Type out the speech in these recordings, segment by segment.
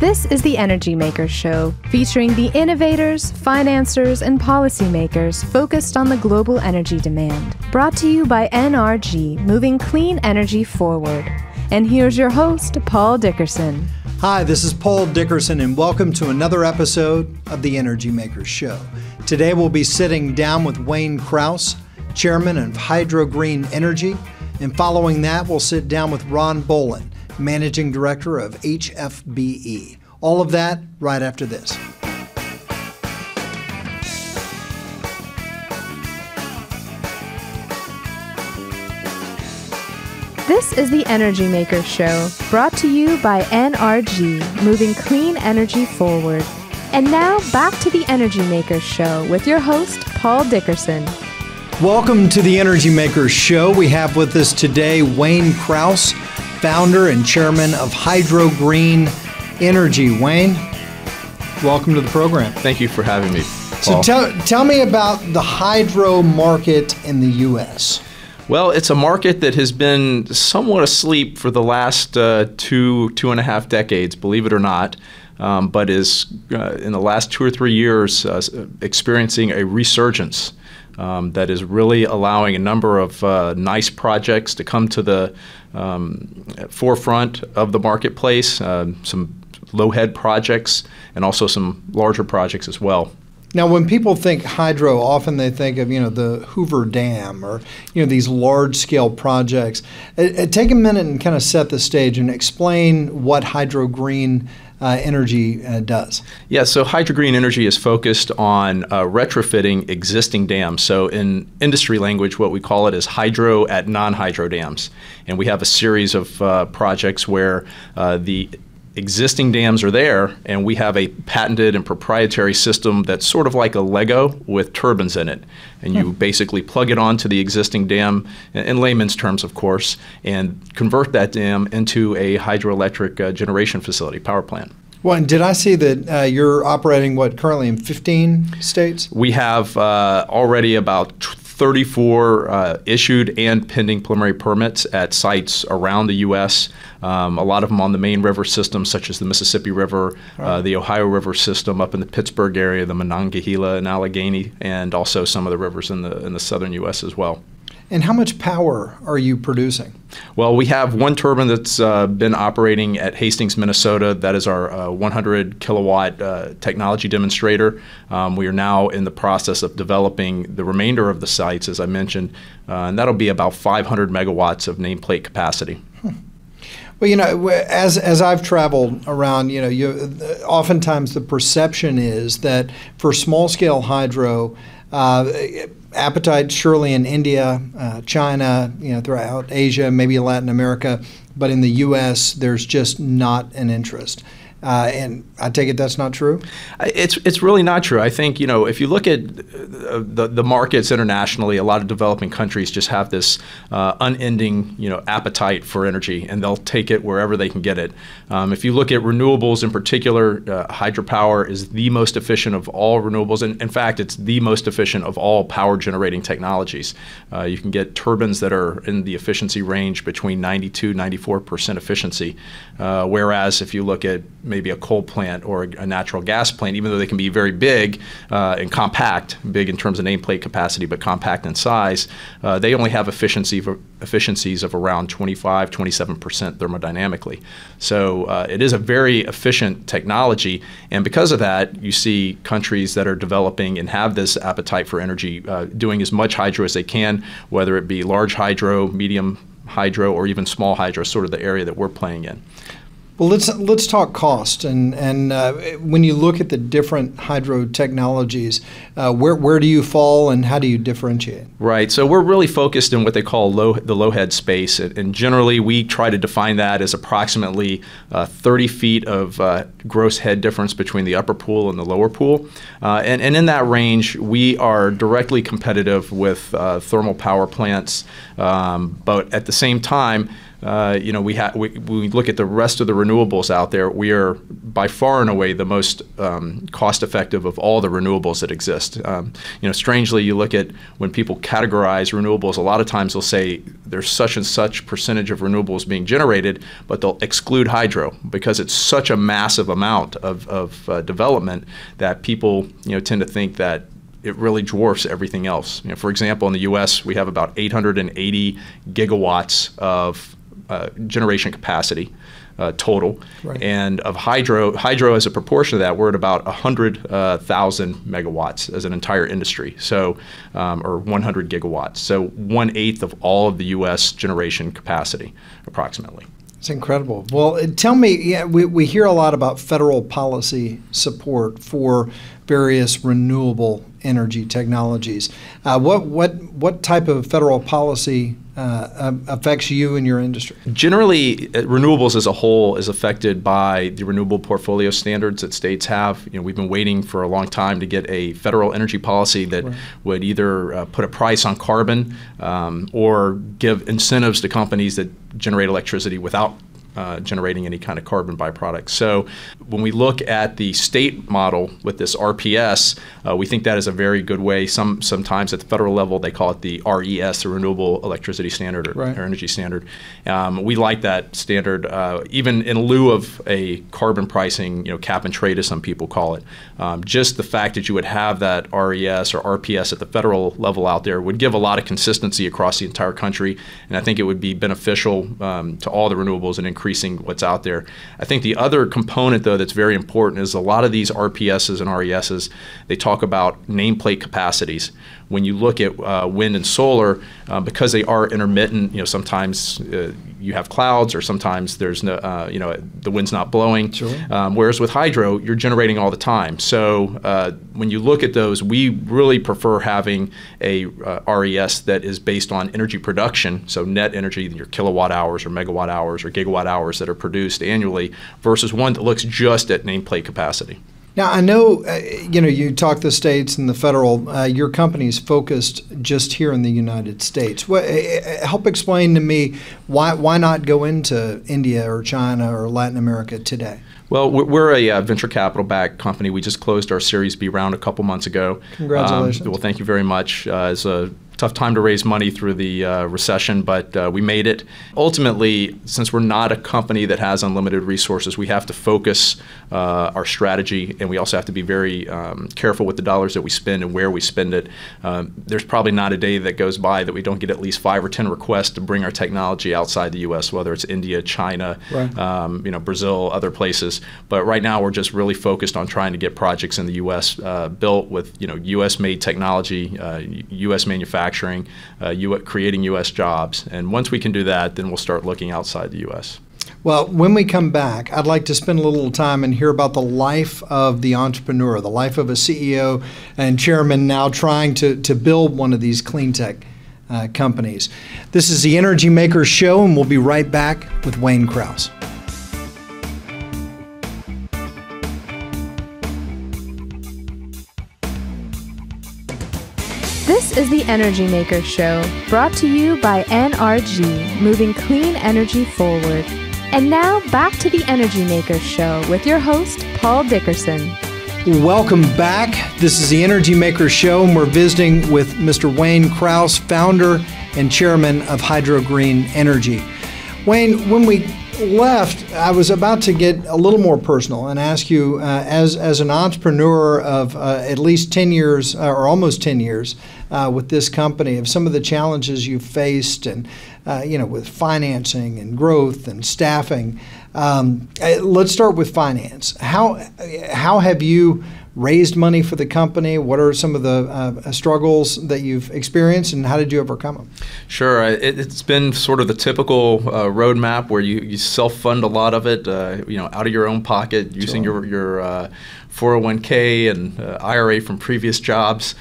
This is the Energy Makers Show, featuring the innovators, financiers, and policymakers focused on the global energy demand. Brought to you by NRG, moving clean energy forward. And here's your host, Paul Dickerson. Hi, this is Paul Dickerson, and welcome to another episode of the Energy Makers Show. Today we'll be sitting down with Wayne Krause, chairman of Hydro Green Energy, and following that we'll sit down with Ron Bolen, managing director of HFBE. All of that right after this. This is the Energy Makers Show, brought to you by NRG, moving clean energy forward. And now back to the Energy Makers Show with your host, Paul Dickerson. Welcome to the Energy Makers Show. We have with us today Wayne Krause, founder and chairman of Hydro Green Energy. Wayne, welcome to the program. Thank you for having me, Paul. So tell me about the hydro market in the U.S. Well, it's a market that has been somewhat asleep for the last two and a half decades, believe it or not, but is in the last 2 or 3 years experiencing a resurgence that is really allowing a number of nice projects to come to the forefront of the marketplace, some low-head projects and also some larger projects as well. Now, when people think hydro, often they think of, the Hoover Dam or, these large-scale projects. Take a minute and kind of set the stage and explain what Hydro Green Energy does. Yeah, so Hydro Green Energy is focused on retrofitting existing dams. So in industry language, what we call it is hydro at non-hydro dams. And we have a series of projects where the existing dams are there, and we have a patented and proprietary system that's sort of like a Lego with turbines in it. And you basically plug it onto the existing dam, in layman's terms, of course, and convert that dam into a hydroelectric generation facility, power plant. Well, and did I see that you're operating, currently in 15 states? We have already about 34 issued and pending preliminary permits at sites around the U.S., a lot of them on the main river systems, such as the Mississippi River, the Ohio River system up in the Pittsburgh area, the Monongahela and Allegheny, and also some of the rivers in the southern U.S. as well. And how much power are you producing? Well, we have one turbine that's been operating at Hastings, Minnesota. That is our 100 kilowatt technology demonstrator. We are now in the process of developing the remainder of the sites, as I mentioned, and that'll be about 500 megawatts of nameplate capacity. Well, as I've traveled around, oftentimes the perception is that for small-scale hydro, appetite surely in India, China, throughout Asia, maybe Latin America, but in the U.S. there's just not an interest. And I take it that's not true? It's really not true. I think, if you look at the markets internationally, a lot of developing countries just have this unending, appetite for energy, and they'll take it wherever they can get it. If you look at renewables in particular, hydropower is the most efficient of all renewables. And in fact, it's the most efficient of all power generating technologies. You can get turbines that are in the efficiency range between 92, 94% efficiency. Whereas if you look at maybe a coal plant or a natural gas plant, even though they can be very big and compact, big in terms of nameplate capacity, but compact in size, they only have efficiencies of around 25, 27% thermodynamically. So it is a very efficient technology, and because of that, you see countries that are developing and have this appetite for energy doing as much hydro as they can, whether it be large hydro, medium hydro, or even small hydro, sort of the area that we're playing in. Well, let's talk cost, and when you look at the different hydro technologies, where do you fall and how do you differentiate? Right. So we're really focused in what they call the low head space, and generally we try to define that as approximately 30 feet of gross head difference between the upper pool and the lower pool, and in that range we are directly competitive with thermal power plants, but at the same time, when we look at the rest of the renewables out there, we are by far and away the most cost-effective of all the renewables that exist. Strangely, you look at when people categorize renewables, a lot of times they'll say there's such and such percentage of renewables being generated, but they'll exclude hydro because it's such a massive amount of development that people tend to think that it really dwarfs everything else. For example, in the U.S., we have about 880 gigawatts of generation capacity total, right. And of hydro as a proportion of that, we're at about 100,000 megawatts as an entire industry, so or 100 gigawatts, so 1/8 of all of the U.S. generation capacity, approximately. It's incredible. Well, tell me, we hear a lot about federal policy support for various renewable energy technologies. What type of federal policy affects you and your industry? Generally, renewables as a whole is affected by the renewable portfolio standards that states have. We've been waiting for a long time to get a federal energy policy that right. would either put a price on carbon or give incentives to companies that generate electricity without generating any kind of carbon byproducts. So when we look at the state model with this RPS, we think that is a very good way. Sometimes at the federal level they call it the RES, the Renewable Electricity Standard, or, right. or Energy Standard. We like that standard, even in lieu of a carbon pricing, cap and trade, as some people call it. Just the fact that you would have that RES or RPS at the federal level out there would give a lot of consistency across the entire country, and I think it would be beneficial to all the renewables and increasing what's out there. I think the other component, though, that's very important is a lot of these RPSs and RESs, they talk about nameplate capacities. When you look at wind and solar, because they are intermittent, sometimes you have clouds, or sometimes there's no, the wind's not blowing. Sure. Whereas with hydro, you're generating all the time. So when you look at those, we really prefer having a RES that is based on energy production, so net energy, your kilowatt hours or megawatt hours or gigawatt hours that are produced annually, versus one that looks just at nameplate capacity. Now, I know, you talk the states and the federal, your company's focused just here in the United States. Help explain to me why not go into India or China or Latin America today? Well, we're a venture capital-backed company. We just closed our Series B round a couple months ago. Congratulations. Well, thank you very much. It's a tough time to raise money through the recession, but we made it. Ultimately, since we're not a company that has unlimited resources, we have to focus our strategy, and we also have to be very careful with the dollars that we spend and where we spend it. There's probably not a day that goes by that we don't get at least 5 or 10 requests to bring our technology outside the U.S., whether it's India, China, right. Brazil, other places. But right now, we're just really focused on trying to get projects in the U.S. Built with U.S.-made technology, U.S. manufacturing, creating U.S. jobs. And once we can do that, then we'll start looking outside the U.S. Well, when we come back, I'd like to spend a little time and hear about the life of the entrepreneur, the life of a CEO and chairman now trying to build one of these clean tech companies. This is the Energy Makers Show, and we'll be right back with Wayne Krause. This is the Energy Makers Show, brought to you by NRG, moving clean energy forward. And now back to the Energy Makers Show with your host, Paul Dickerson. Welcome back. This is the Energy Makers Show, and we're visiting with Mr. Wayne Krause, founder and chairman of Hydro Green Energy. Wayne, when we left, I was about to get a little more personal and ask you, as an entrepreneur of at least 10 years, or almost 10 years with this company, of some of the challenges you've faced, and with financing and growth and staffing. Let's start with finance. How have you raised money for the company? What are some of the struggles that you've experienced, and how did you overcome them? Sure. It's been sort of the typical roadmap where you self-fund a lot of it, out of your own pocket, using your 401k and IRA from previous jobs,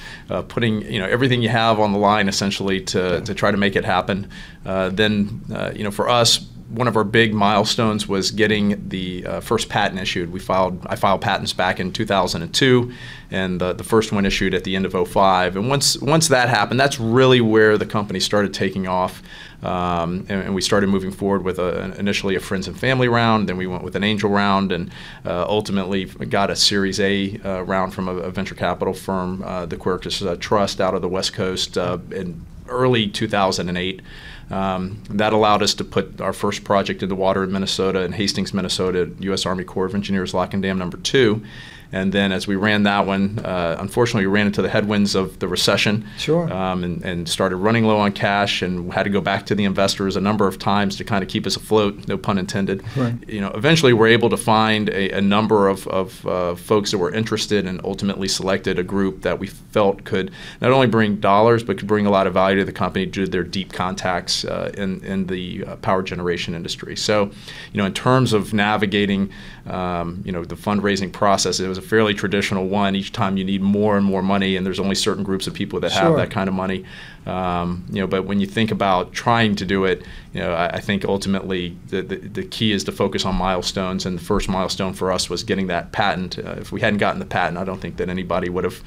putting everything you have on the line essentially to try to make it happen. Then for us, one of our big milestones was getting the first patent issued. I filed patents back in 2002, and the first one issued at the end of 2005. And once that happened, that's really where the company started taking off. and we started moving forward with initially a friends and family round, then we went with an angel round, and ultimately got a Series A round from a venture capital firm, the Krouse Trust out of the West Coast in early 2008. That allowed us to put our first project in the water in Minnesota, in Hastings, Minnesota, U.S. Army Corps of Engineers Lock and Dam number 2. And then as we ran that one, unfortunately, we ran into the headwinds of the recession. Sure. And started running low on cash, and had to go back to the investors a number of times to kind of keep us afloat, no pun intended. Right. Eventually, we're able to find a number of folks that were interested, and ultimately selected a group that we felt could not only bring dollars, but could bring a lot of value to the company due to their deep contacts in the power generation industry. So, in terms of navigating, the fundraising process, it was a fairly traditional one. Each time you need more and more money, and there's only certain groups of people that have that kind of money. But when you think about trying to do it, I think ultimately the key is to focus on milestones. And the first milestone for us was getting that patent. If we hadn't gotten the patent, I don't think that anybody would have,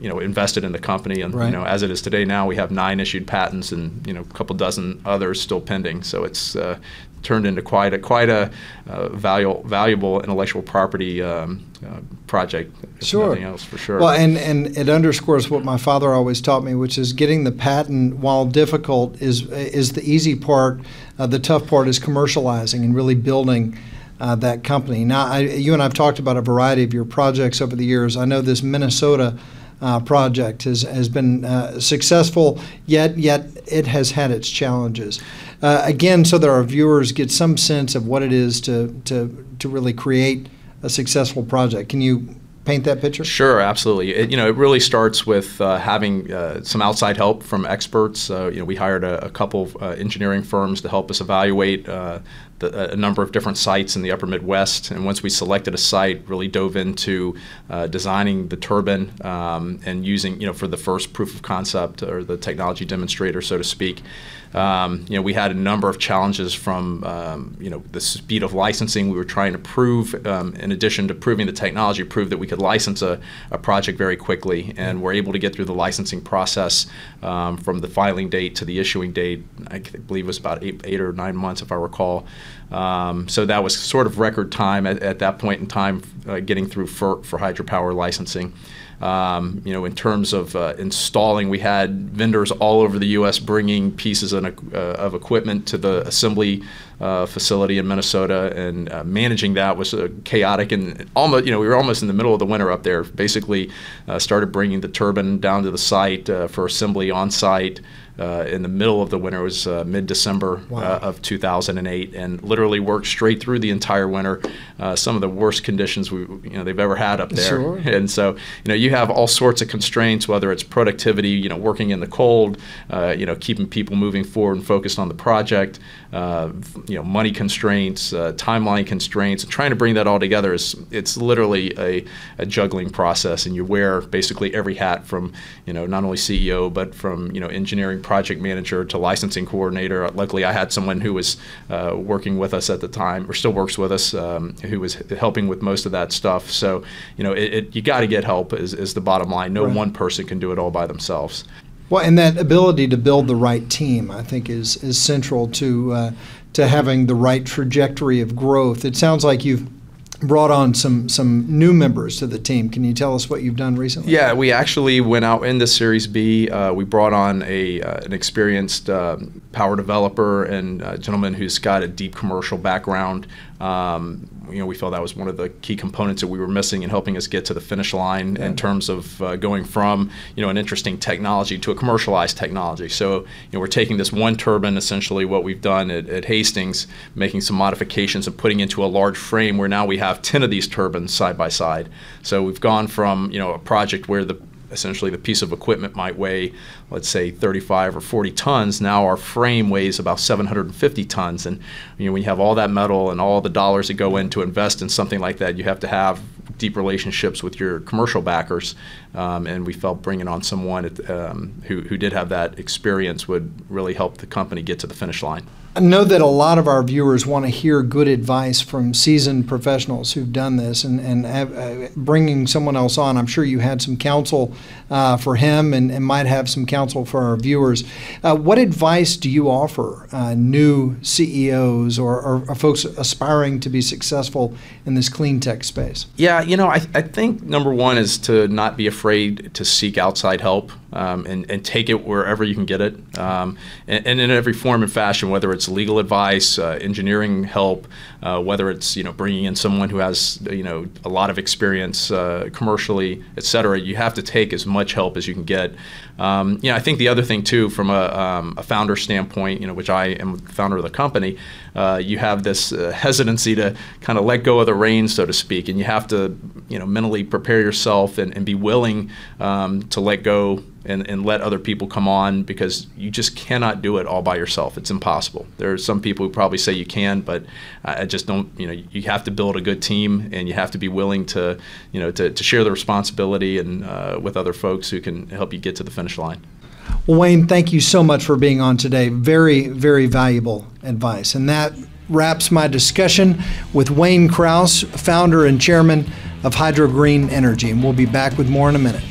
invested in the company. And as it is today, now we have 9 issued patents, and a couple dozen others still pending. So it's turned into quite a valuable intellectual property project, if nothing else, for sure. Well, and it underscores what my father always taught me, which is getting the patent, while difficult, is the easy part. The tough part is commercializing and really building that company. Now, you and I have talked about a variety of your projects over the years. I know this Minnesota project has been successful, yet it has had its challenges. Again, so that our viewers get some sense of what it is to really create a successful project. Can you paint that picture? Sure, absolutely. It really starts with having some outside help from experts. We hired a couple of engineering firms to help us evaluate a number of different sites in the upper Midwest. And once we selected a site, really dove into designing the turbine and using, for the first proof of concept, or the technology demonstrator, so to speak. We had a number of challenges from, the speed of licensing. We were trying to prove, in addition to proving the technology, prove that we could license a project very quickly, and we're able to get through the licensing process from the filing date to the issuing date. I believe it was about 8 or 9 months, if I recall. So that was sort of record time at that point in time, getting through for hydropower licensing. In terms of installing, we had vendors all over the U.S. bringing pieces of equipment to the assembly facility in Minnesota, and managing that was chaotic, and almost, we were almost in the middle of the winter up there. Basically, started bringing the turbine down to the site for assembly on site. In the middle of the winter. It was mid-December of 2008, and literally worked straight through the entire winter. Some of the worst conditions they've ever had up there. Sure. And so you have all sorts of constraints, whether it's productivity, working in the cold, keeping people moving forward and focused on the project, money constraints, timeline constraints, and trying to bring that all together it's literally a juggling process, and you wear basically every hat from not only CEO but from engineering, project manager to licensing coordinator. Luckily, I had someone who was working with us at the time, or still works with us, who was helping with most of that stuff. So, you got to get help is the bottom line. No one person can do it all by themselves. Well, and that ability to build the right team, I think, is central to having the right trajectory of growth. It sounds like you've brought on some new members to the team. Can you tell us what you've done recently? Yeah, we actually went out in the Series B. We brought on an experienced power developer and a gentleman who's got a deep commercial background. We felt that was one of the key components that we were missing in helping us get to the finish line in terms of going from an interesting technology to a commercialized technology. So we're taking this one turbine, essentially what we've done at Hastings, making some modifications and putting into a large frame where now we have 10 of these turbines side by side. So we've gone from a project where essentially the piece of equipment might weigh, let's say, 35 or 40 tons. Now our frame weighs about 750 tons. And when you have all that metal and all the dollars that go in to invest in something like that, you have to have deep relationships with your commercial backers and we felt bringing on someone who did have that experience would really help the company get to the finish line. I know that a lot of our viewers want to hear good advice from seasoned professionals who've done this, and bringing someone else on, I'm sure you had some counsel for him and might have some counsel for our viewers. What advice do you offer new CEOs or folks aspiring to be successful in this clean tech space? Yeah, I think number one is to not be afraid to seek outside help and take it wherever you can get it, and in every form and fashion, whether it's legal advice, engineering help, whether it's bringing in someone who has a lot of experience commercially, et cetera. You have to take as much help as you can get. I think the other thing too, from a founder standpoint, which I am the founder of the company, you have this hesitancy to kind of let go of the reins, so to speak, and you have to mentally prepare yourself and be willing to let go and let other people come on, because you just cannot do it all by yourself. It's impossible. There are some people who probably say you can, but I just don't. You have to build a good team, and you have to be willing to to share the responsibility and with other folks who can help you get to the finish line. Well, Wayne, thank you so much for being on today. Very, very valuable advice. And that wraps my discussion with Wayne Krause, founder and chairman of Hydro Green Energy. And we'll be back with more in a minute.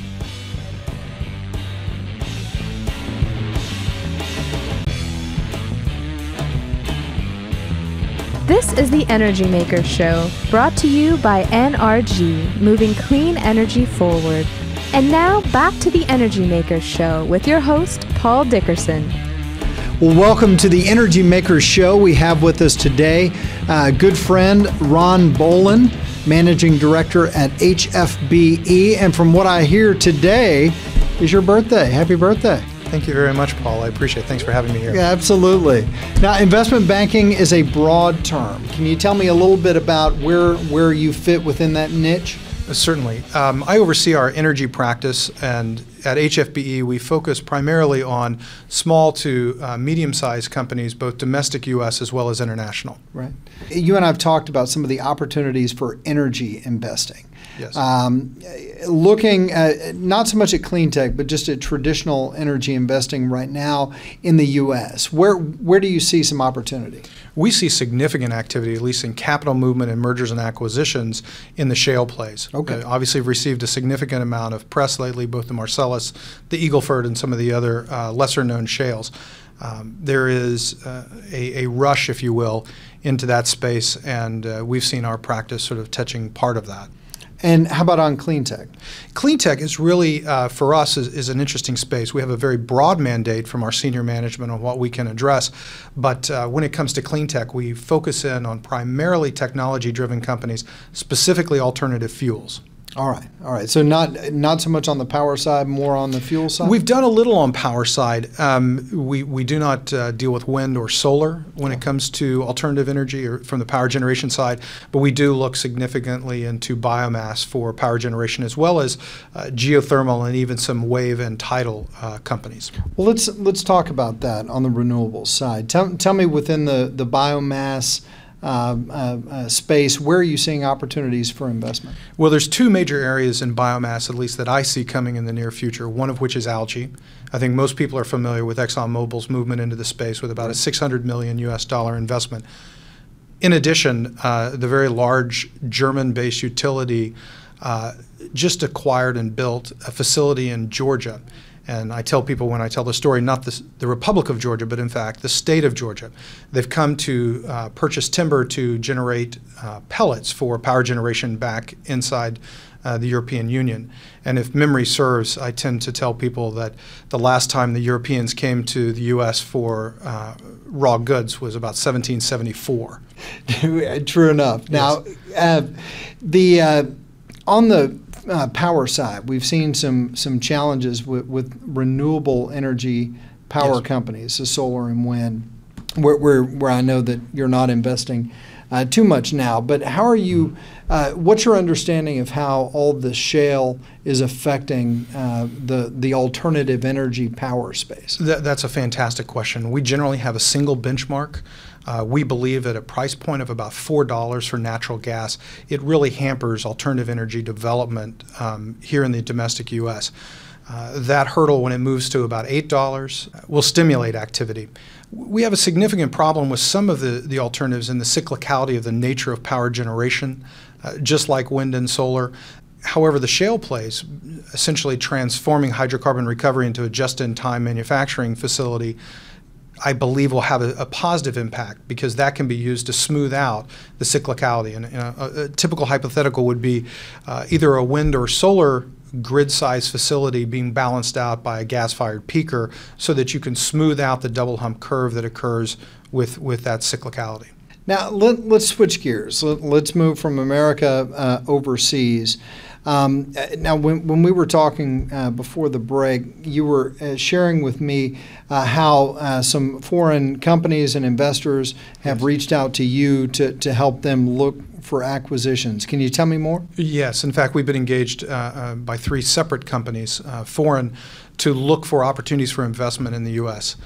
This is the Energy Makers Show, brought to you by NRG, moving clean energy forward. And now, back to the Energy Makers Show with your host, Paul Dickerson. Well, welcome to the Energy Makers Show. We have with us today good friend Ron Bolen, Managing Director at HFBE. And from what I hear today is your birthday. Happy birthday. Thank you very much, Paul. I appreciate it. Thanks for having me here. Yeah, absolutely. Now, investment banking is a broad term. Can you tell me a little bit about where you fit within that niche? Certainly. I oversee our energy practice, and at HFBE, we focus primarily on small to medium-sized companies, both domestic U.S. as well as international. Right. You and I have talked about some of the opportunities for energy investing. Yes. Looking at, not so much at clean tech, but just at traditional energy investing right now in the U.S., where do you see some opportunity? We see significant activity, at least in capital movement and mergers and acquisitions, in the shale plays. Okay. Obviously, we've received a significant amount of press lately, both the Marcellus, the Eagle Ford, and some of the other lesser-known shales. There is a rush, if you will, into that space, and we've seen our practice sort of touching part of that. And how about on clean tech? Clean tech is really, for us, is an interesting space. We have a very broad mandate from our senior management on what we can address. But when it comes to clean tech, we focus in on primarily technology-driven companies, specifically alternative fuels. All right. So not so much on the power side, more on the fuel side? We've done a little on power side. We do not deal with wind or solar when it comes to alternative energy or from the power generation side, but we do look significantly into biomass for power generation, as well as geothermal and even some wave and tidal companies. Well, let's talk about that on the renewables side. Tell me within the biomass space, where are you seeing opportunities for investment? Well, there's two major areas in biomass, at least that I see coming in the near future, one of which is algae. I think most people are familiar with ExxonMobil's movement into the space with about a $600 million US investment. In addition, the very large German-based utility just acquired and built a facility in Georgia. And I tell people when I tell the story, not the Republic of Georgia, but in fact the state of Georgia. They've come to purchase timber to generate pellets for power generation back inside the European Union. And if memory serves, I tend to tell people that the last time the Europeans came to the U.S. for raw goods was about 1774. True enough. Now, on the power side, we've seen some challenges with renewable energy power companies, so solar and wind, where I know that you're not investing too much now. But how are you? What's your understanding of how all the shale is affecting the alternative energy power space? That's a fantastic question. We generally have a single benchmark We believe at a price point of about $4 for natural gas, it really hampers alternative energy development here in the domestic U.S. That hurdle, when it moves to about $8, will stimulate activity. We have a significant problem with some of the alternatives in the cyclicality of the nature of power generation, just like wind and solar. However, the shale plays, essentially transforming hydrocarbon recovery into a just-in-time manufacturing facility, I believe will have a positive impact, because that can be used to smooth out the cyclicality. And a typical hypothetical would be either a wind or solar grid-sized facility being balanced out by a gas-fired peaker, so that you can smooth out the double hump curve that occurs with that cyclicality. Now, let's switch gears. Let's move from America overseas. Now, when we were talking before the break, you were sharing with me how some foreign companies and investors have reached out to you to help them look for acquisitions. Can you tell me more? Yes. In fact, we've been engaged by 3 separate companies, foreign, to look for opportunities for investment in the U.S.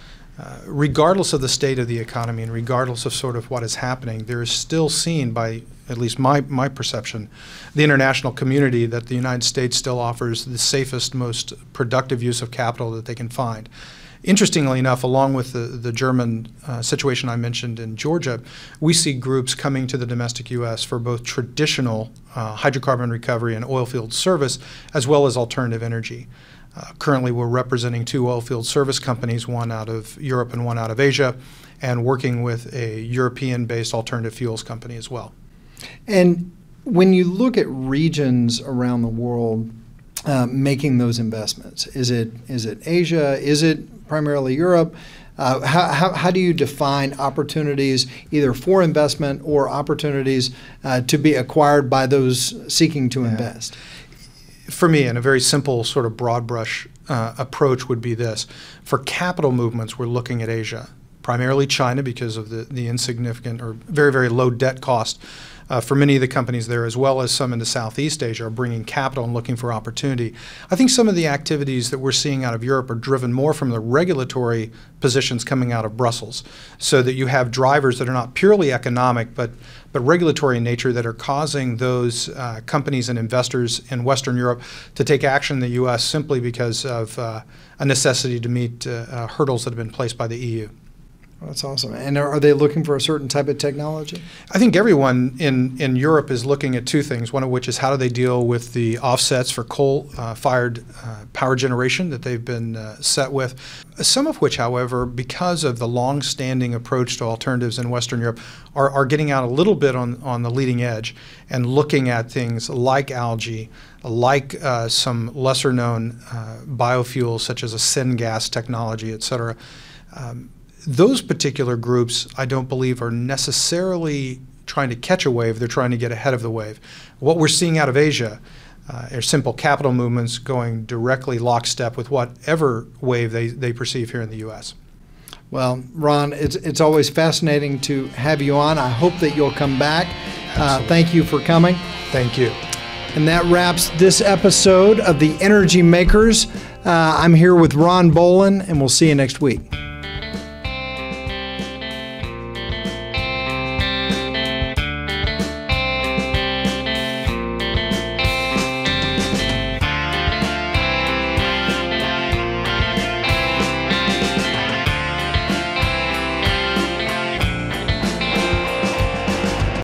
Regardless of the state of the economy and regardless of sort of what is happening, there is still seen, by at least my perception, the international community, that the United States still offers the safest, most productive use of capital that they can find. Interestingly enough, along with the German situation I mentioned in Georgia, we see groups coming to the domestic U.S. for both traditional hydrocarbon recovery and oil field service, as well as alternative energy. Currently, we're representing 2 oil field service companies, one out of Europe and one out of Asia, and working with a European-based alternative fuels company as well. And when you look at regions around the world making those investments, is it Asia? Is it primarily Europe? How do you define opportunities either for investment or opportunities to be acquired by those seeking to invest? For me, in a very simple sort of broad brush approach would be this. For capital movements, we're looking at Asia, primarily China, because of the insignificant or very, very low debt cost for many of the companies there, as well as some into Southeast Asia, are bringing capital and looking for opportunity. I think some of the activities that we're seeing out of Europe are driven more from the regulatory positions coming out of Brussels, so that you have drivers that are not purely economic, but regulatory in nature, that are causing those companies and investors in Western Europe to take action in the U.S. simply because of a necessity to meet hurdles that have been placed by the EU. Well, that's awesome. And are they looking for a certain type of technology? I think everyone in Europe is looking at 2 things, one of which is how do they deal with the offsets for coal-fired power generation that they've been set with. Some of which, however, because of the long-standing approach to alternatives in Western Europe, are getting out a little bit on the leading edge and looking at things like algae, like some lesser-known biofuels such as a syngas technology, et cetera. Those particular groups, I don't believe, are necessarily trying to catch a wave. They're trying to get ahead of the wave. What we're seeing out of Asia are simple capital movements going directly lockstep with whatever wave they perceive here in the U.S. Well, Ron, it's always fascinating to have you on. I hope that you'll come back. Thank you for coming. Thank you. And that wraps this episode of The Energy Makers. I'm here with Ron Bolen, and we'll see you next week.